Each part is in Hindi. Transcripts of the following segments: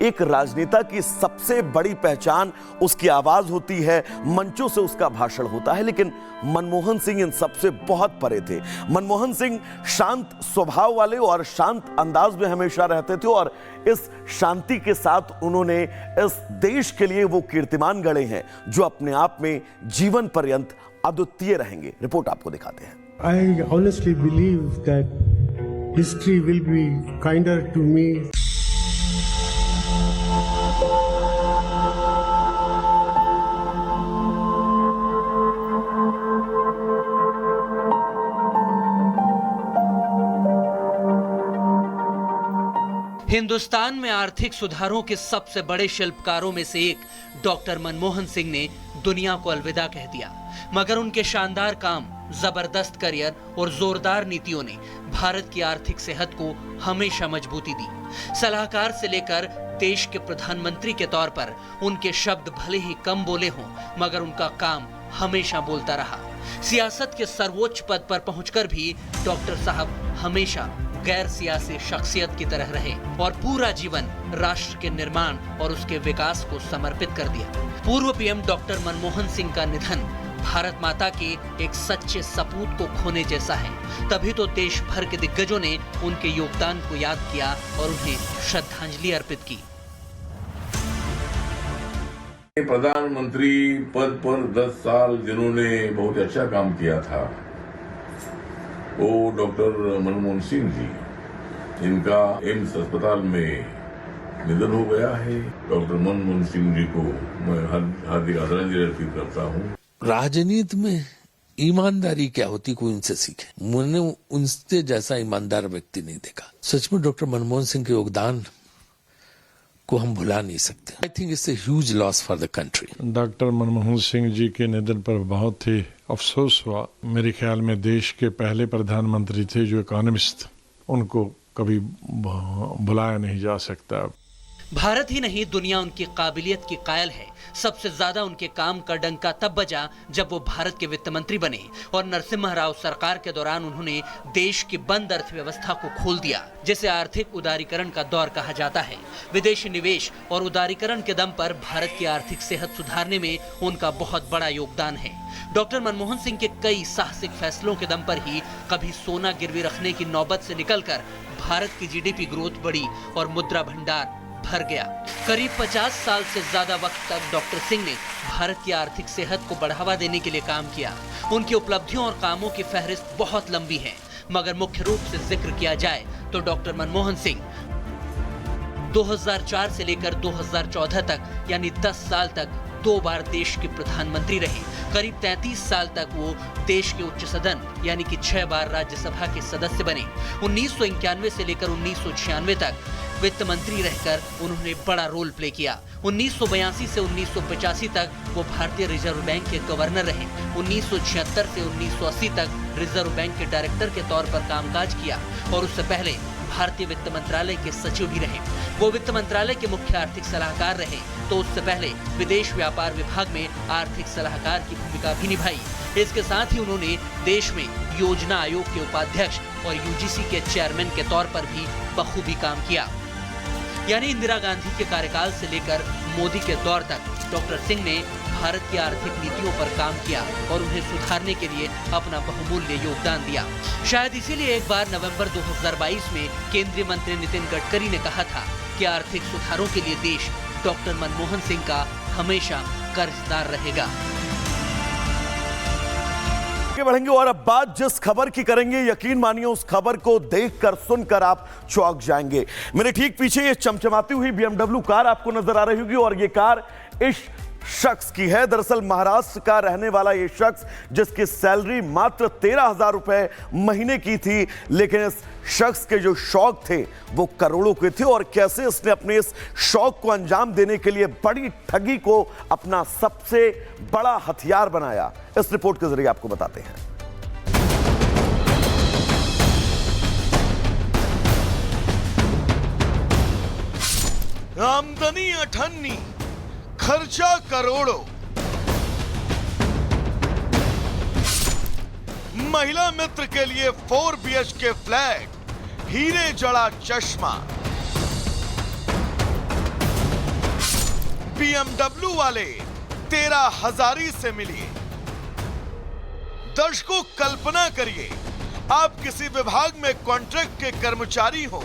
एक राजनेता की सबसे बड़ी पहचान उसकी आवाज होती है, मंचों से उसका भाषण होता है। लेकिन मनमोहन सिंह इन सबसे बहुत परे थे। मनमोहन सिंह शांत स्वभाव वाले और शांत अंदाज में हमेशा रहते थे और इस शांति के साथ उन्होंने इस देश के लिए वो कीर्तिमान गढ़े हैं जो अपने आप में जीवन पर्यंत अद्वितीय रहेंगे। रिपोर्ट आपको दिखाते हैं। I honestly believe that history will be kinder to me. Hindustan में आर्थिक सुधारों के सबसे बड़े शिल्पकारों में से एक डॉक्टर मनमोहन सिंह ने दुनिया को अलविदा कह दिया, मगर उनके शानदार काम, जबरदस्त करियर और जोरदार नीतियों ने भारत की आर्थिक सेहत को हमेशा मजबूती दी। सलाहकार से लेकर देश के प्रधानमंत्री के तौर पर उनके शब्द भले ही कम बोले हों, मगर उनका काम हमेशा बोलता रहा। सियासत के सर्वोच्च पद पर पहुंचकर भी डॉक्टर साहब हमेशा गैर सियासी शख्सियत की तरह रहे और पूरा जीवन राष्ट्र के निर्माण और उसके विकास को समर्पित कर दिया। पूर्व पीएम डॉक्टर मनमोहन सिंह का निधन भारत माता के एक सच्चे सपूत को खोने जैसा है। तभी तो देश भर के दिग्गजों ने उनके योगदान को याद किया और उन्हें श्रद्धांजलि अर्पित की। प्रधानमंत्री पद पर 10 साल जिन्होंने बहुत अच्छा काम किया था, वो डॉक्टर मनमोहन सिंह जी, जिनका एम्स अस्पताल में निधन हो गया है। डॉक्टर मनमोहन सिंह जी को मैं हार्दिक आदरांजलि अर्पित करता हूँ। राजनीति में ईमानदारी क्या होती, कोई उनसे सीखे। मैंने उनसे जैसा ईमानदार व्यक्ति नहीं देखा। सच में डॉक्टर मनमोहन सिंह के योगदान को हम भुला नहीं सकते। I think it's a huge loss for the country. Doctor Manmohan Singh ji के निधन पर बहुत ही अफसोस हुआ। मेरे ख्याल में देश के पहले प्रधानमंत्री थे जो इकोनॉमिस्ट, उनको कभी भुलाया नहीं जा सकता। भारत ही नहीं, दुनिया उनकी काबिलियत की कायल है। सबसे ज्यादा उनके काम का डंका तब बजा जब वो भारत के वित्त मंत्री बने और नरसिम्हा राव सरकार के दौरान उन्होंने देश की बंद अर्थव्यवस्था को खोल दिया, जिसे आर्थिक उदारीकरण का दौर कहा जाता है। विदेशी निवेश और उदारीकरण के दम पर भारत की आर्थिक सेहत सुधारने में उनका बहुत बड़ा योगदान है। डॉक्टर मनमोहन सिंह के कई साहसिक फैसलों के दम पर ही कभी सोना गिरवी रखने की नौबत से निकलकर भारत की जीडीपी ग्रोथ बढ़ी और मुद्रा भंडार भर गया। करीब 50 साल से ज्यादा वक्त तक डॉक्टर सिंह ने भारत की आर्थिक सेहत को बढ़ावा देने के लिए काम किया। उनकी उपलब्धियों और कामों की फहरिस्त बहुत लंबी है, मगर मुख्य रूप से जिक्र किया जाए तो डॉक्टर मनमोहन सिंह 2004 से लेकर 2014 तक यानी 10 साल तक 2 बार देश के प्रधानमंत्री रहे। करीब 33 साल तक वो देश के उच्च सदन यानी कि 6 बार राज्यसभा के सदस्य बने। 1991 से लेकर 1996 तक वित्त मंत्री रहकर उन्होंने बड़ा रोल प्ले किया। 1982 से 1985 तक वो भारतीय रिजर्व बैंक के गवर्नर रहे। 1976 से 1980 तक रिजर्व बैंक के डायरेक्टर के तौर पर कामकाज किया और उससे पहले भारतीय वित्त मंत्रालय के सचिव भी रहे। वो वित्त मंत्रालय के मुख्य आर्थिक सलाहकार रहे, तो उससे पहले विदेश व्यापार विभाग में आर्थिक सलाहकार की भूमिका भी निभाई। इसके साथ ही उन्होंने देश में योजना आयोग के उपाध्यक्ष और यूजीसी के चेयरमैन के तौर पर भी बखूबी काम किया। यानी इंदिरा गांधी के कार्यकाल से लेकर मोदी के दौर तक डॉक्टर सिंह ने भारत की आर्थिक नीतियों पर काम किया और उन्हें सुधारने के लिए अपना बहुमूल्य योगदान दिया। शायद इसीलिए एक बार नवंबर 2022 में केंद्रीय मंत्री नितिन गडकरी ने कहा था कि आर्थिक सुधारों के लिए देश डॉक्टर मनमोहन सिंह का हमेशा कर्जदार रहेगा। बढ़ेंगे और अब बात जिस खबर की करेंगे, यकीन मानिए उस खबर को देखकर सुनकर आप चौंक जाएंगे। मेरे ठीक पीछे ये चमचमाती हुई BMW कार आपको नजर आ रही होगी और ये कार इस शख्स की है। दरअसल महाराष्ट्र का रहने वाला ये शख्स, जिसकी सैलरी मात्र 13,000 रुपए महीने की थी, लेकिन इस शख्स के जो शौक थे वो करोड़ों के थे और कैसे इसने अपने इस शौक को अंजाम देने के लिए बड़ी ठगी को अपना सबसे बड़ा हथियार बनाया, इस रिपोर्ट के जरिए आपको बताते हैं। आमदनी अठन्नी, खर्चा करोड़ों, महिला मित्र के लिए 4 BHK फ्लैट, हीरे जड़ा चश्मा, BMW वाले 13,000 से मिलिए। दर्शकों, कल्पना करिए, आप किसी विभाग में कॉन्ट्रैक्ट के कर्मचारी हो,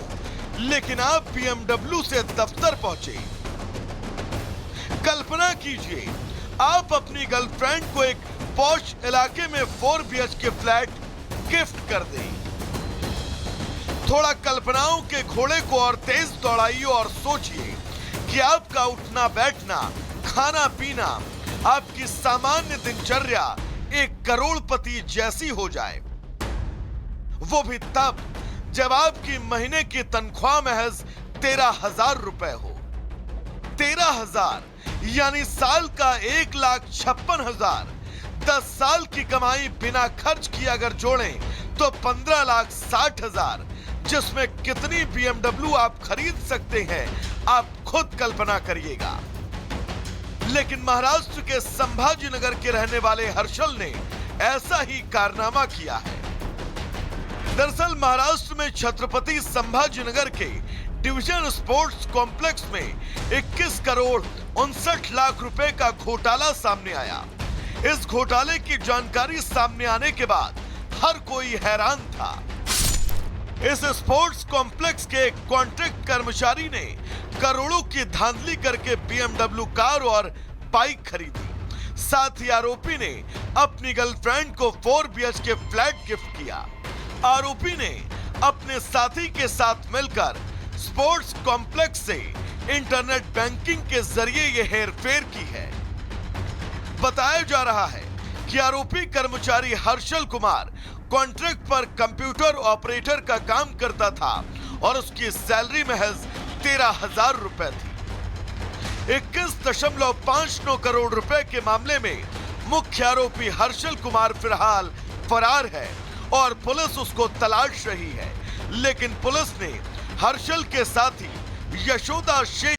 लेकिन आप BMW से दफ्तर पहुंचे। कल्पना कीजिए, आप अपनी गर्लफ्रेंड को एक पॉश इलाके में 4 BHK फ्लैट गिफ्ट कर दें। थोड़ा कल्पनाओं के घोड़े को और तेज दौड़ाइए और सोचिए कि आपका उठना बैठना, खाना पीना, आपकी सामान्य दिनचर्या एक करोड़पति जैसी हो जाए। वो भी तब जब आपकी महीने की तनख्वाह महज 13,000 रुपए हो। 13,000 यानी साल का 1,56,000। 10 साल की कमाई बिना खर्च किए अगर जोड़ें तो 15,60,000, जिसमें कितनी BMW आप खरीद सकते हैं, आप खुद कल्पना करिएगा। लेकिन महाराष्ट्र के संभाजीनगर के रहने वाले हर्षल ने ऐसा ही कारनामा किया है। दरअसल महाराष्ट्र में छत्रपति संभाजीनगर के डिवीजन स्पोर्ट्स कॉम्प्लेक्स में 21 करोड़ 59 लाख रुपए का घोटाला सामने आया। इस घोटाले की जानकारी सामने आने के बाद हर कोई हैरान था। इस स्पोर्ट्स कॉम्प्लेक्स के कॉन्ट्रैक्ट कर्मचारी ने करोड़ों की धांधली करके BMW कार और बाइक खरीदी। साथ ही आरोपी ने अपनी गर्लफ्रेंड को 4 BHK फ्लैट गिफ्ट किया। आरोपी ने अपने साथी के साथ मिलकर स्पोर्ट्स कॉम्प्लेक्स से इंटरनेट बैंकिंग के जरिए यह हेरफेर की है। बताया जा रहा है कि आरोपी कर्मचारी हर्षल कुमार कॉन्ट्रैक्ट पर कंप्यूटर ऑपरेटर का काम करता था और उसकी सैलरी महज 13,000 रुपए थी। 21.59 करोड़ रुपए के मामले में मुख्य आरोपी हर्षल कुमार फिलहाल फरार है और पुलिस उसको तलाश रही है। लेकिन पुलिस ने हर्षल के साथी यशोदा शेख